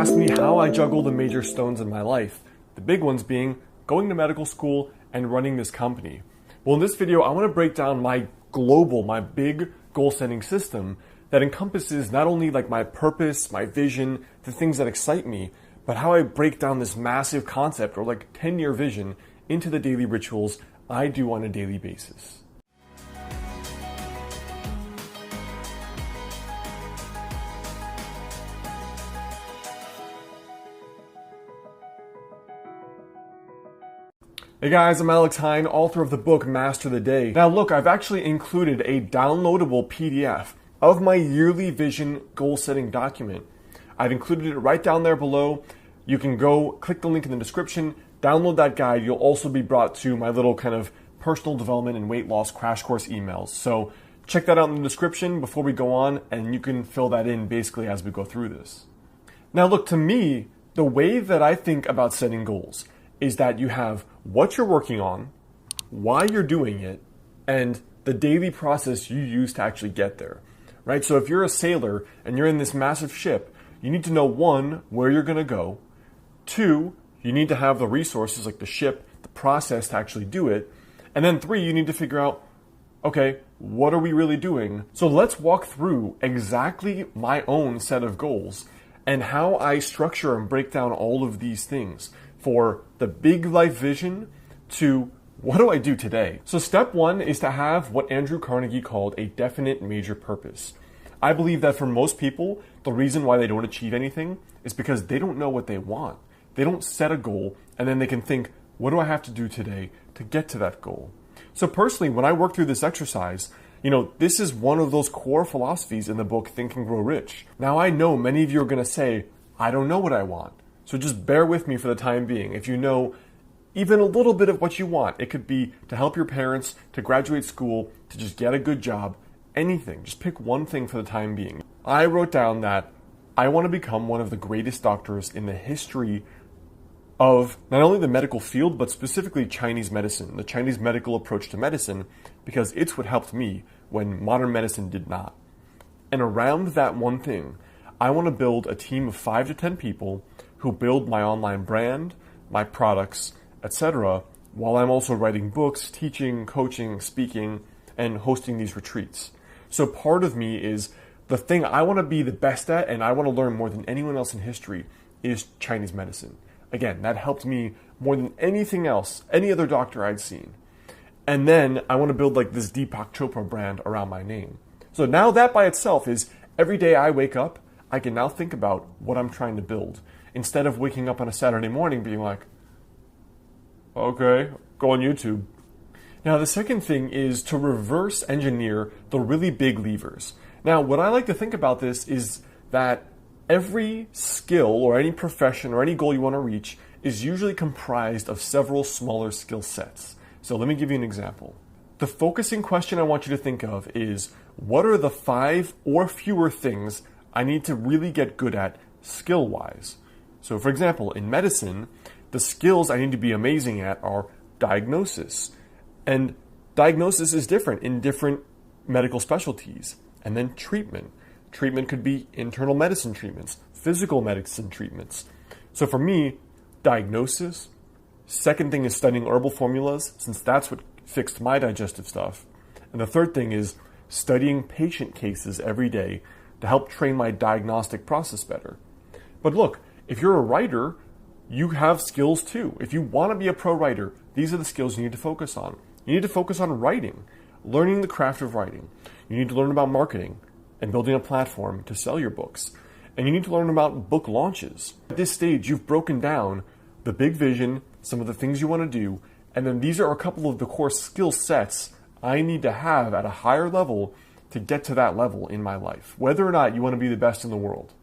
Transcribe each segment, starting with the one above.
asked me how I juggle the major stones in my life, the big ones being going to medical school and running this company. Well, in this video, I want to break down my big goal-setting system that encompasses not only like my purpose, my vision, the things that excite me, but how I break down this massive concept or like 10-year vision into the daily rituals I do on a daily basis. Hey guys, I'm Alex Hine, author of the book Master the Day. Now look, I've actually included a downloadable PDF of my yearly vision goal setting document. I've included it right down there below. You can go click the link in the description, download that guide. You'll also be brought to my little kind of personal development and weight loss crash course emails. So check that out in the description before we go on, and you can fill that in basically as we go through this. Now look, to me, the way that I think about setting goals is that you have what you're working on, why you're doing it, and the daily process you use to actually get there, right? So if you're a sailor and you're in this massive ship, you need to know, one, where you're going to go. Two, you need to have the resources like the ship, the process to actually do it. And then three, you need to figure out, okay, what are we really doing? So let's walk through exactly my own set of goals and how I structure and break down all of these things for the big life vision to what do I do today? So step one is to have what Andrew Carnegie called a definite major purpose. I believe that for most people, the reason why they don't achieve anything is because they don't know what they want. They don't set a goal and then they can think, what do I have to do today to get to that goal? So personally, when I work through this exercise, this is one of those core philosophies in the book Think and Grow Rich. Now I know many of you are going to say, I don't know what I want. So just bear with me for the time being. If you know even a little bit of what you want, it could be to help your parents, to graduate school, to just get a good job, anything. Just pick one thing for the time being. I wrote down that I want to become one of the greatest doctors in the history of not only the medical field, but specifically Chinese medicine, the Chinese medical approach to medicine, because it's what helped me when modern medicine did not. And around that one thing, I want to build a team of 5 to 10 people who build my online brand, my products, etc., while I'm also writing books, teaching, coaching, speaking, and hosting these retreats. So part of me is the thing I want to be the best at, and I want to learn more than anyone else in history, is Chinese medicine. Again, that helped me more than anything else, any other doctor I'd seen. And then I want to build like this Deepak Chopra brand around my name. So now that by itself is every day I wake up, I can now think about what I'm trying to build, instead of waking up on a Saturday morning being like, okay, go on YouTube. Now the second thing is to reverse engineer the really big levers. Now what I like to think about this is that every skill or any profession or any goal you want to reach is usually comprised of several smaller skill sets. So let me give you an example. The focusing question I want you to think of is, what are the 5 or fewer things I need to really get good at skill-wise? So for example, in medicine, the skills I need to be amazing at are diagnosis. And diagnosis is different in different medical specialties. And then treatment. Treatment could be internal medicine treatments, physical medicine treatments. So for me, diagnosis. Second thing is studying herbal formulas, since that's what fixed my digestive stuff. And the third thing is studying patient cases every day to help train my diagnostic process better. But look, if you're a writer, you have skills too. If you want to be a pro writer, these are the skills you need to focus on. You need to focus on writing, learning the craft of writing. You need to learn about marketing and building a platform to sell your books. And you need to learn about book launches. At this stage, you've broken down the big vision, some of the things you want to do, and then these are a couple of the core skill sets I need to have at a higher level to get to that level in my life, whether or not you want to be the best in the world.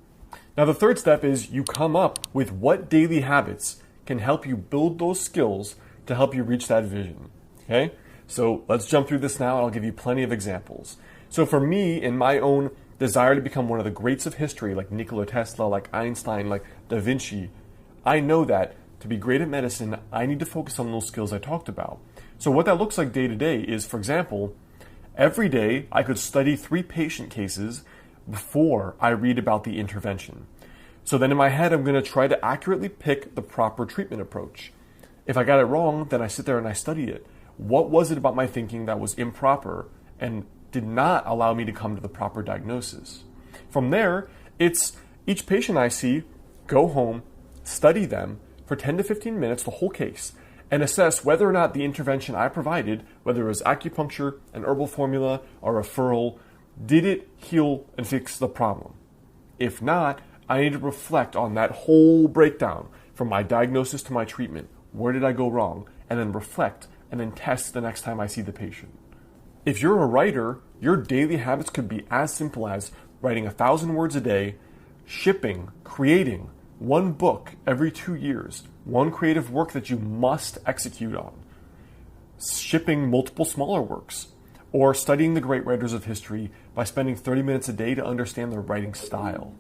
Now the third step is you come up with what daily habits can help you build those skills to help you reach that vision. Okay? So let's jump through this now and I'll give you plenty of examples. So for me, in my own desire to become one of the greats of history, like Nikola Tesla, like Einstein, like Da Vinci, I know that to be great at medicine, I need to focus on those skills I talked about. So what that looks like day to day is, for example, every day I could study 3 patient cases before I read about the intervention. So then in my head, I'm going to try to accurately pick the proper treatment approach. If I got it wrong, then I sit there and I study it. What was it about my thinking that was improper and did not allow me to come to the proper diagnosis? From there, it's each patient I see, go home, study them for 10 to 15 minutes, the whole case, and assess whether or not the intervention I provided, whether it was acupuncture, an herbal formula, or a referral, did it heal and fix the problem? If not, I need to reflect on that whole breakdown from my diagnosis to my treatment. Where did I go wrong? And then reflect and then test the next time I see the patient. If you're a writer, your daily habits could be as simple as writing 1,000 words a day, shipping, creating one book every 2 years, one creative work that you must execute on, shipping multiple smaller works, or studying the great writers of history by spending 30 minutes a day to understand their writing style.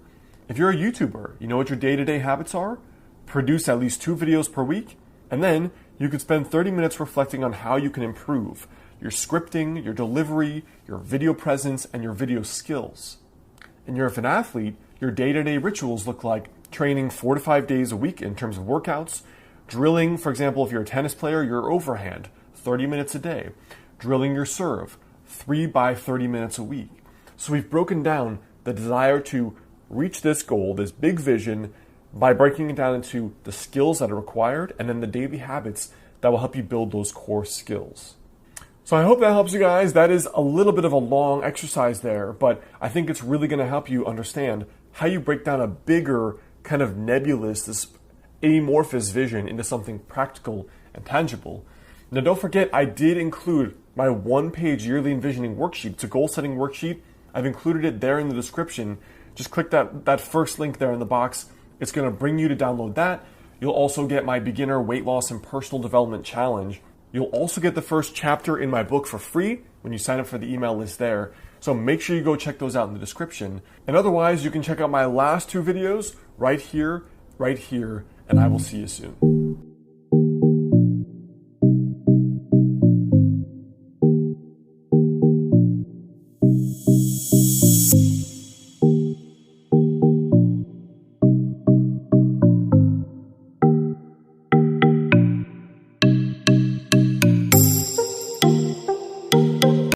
If you're a YouTuber, you know what your day-to-day habits are? Produce at least 2 videos per week, and then you could spend 30 minutes reflecting on how you can improve your scripting, your delivery, your video presence, and your video skills. And if an athlete, your day-to-day rituals look like training 4 to 5 days a week in terms of workouts, drilling, for example, if you're a tennis player, your overhand, 30 minutes a day, drilling your serve, 3 by 30 minutes a week. So we've broken down the desire to reach this goal, this big vision, by breaking it down into the skills that are required and then the daily habits that will help you build those core skills. So I hope that helps you guys. That is a little bit of a long exercise there, but I think it's really going to help you understand how you break down a bigger kind of nebulous, this amorphous vision into something practical and tangible. Now don't forget, I did include my 1-page yearly envisioning worksheet. It's a goal setting worksheet. I've included it there in the description. Just click that first link there in the box. It's going to bring you to download that. You'll also get my beginner weight loss and personal development challenge. You'll also get the first chapter in my book for free when you sign up for the email list there. So make sure you go check those out in the description. And otherwise, you can check out my last 2 videos right here, and I will see you soon.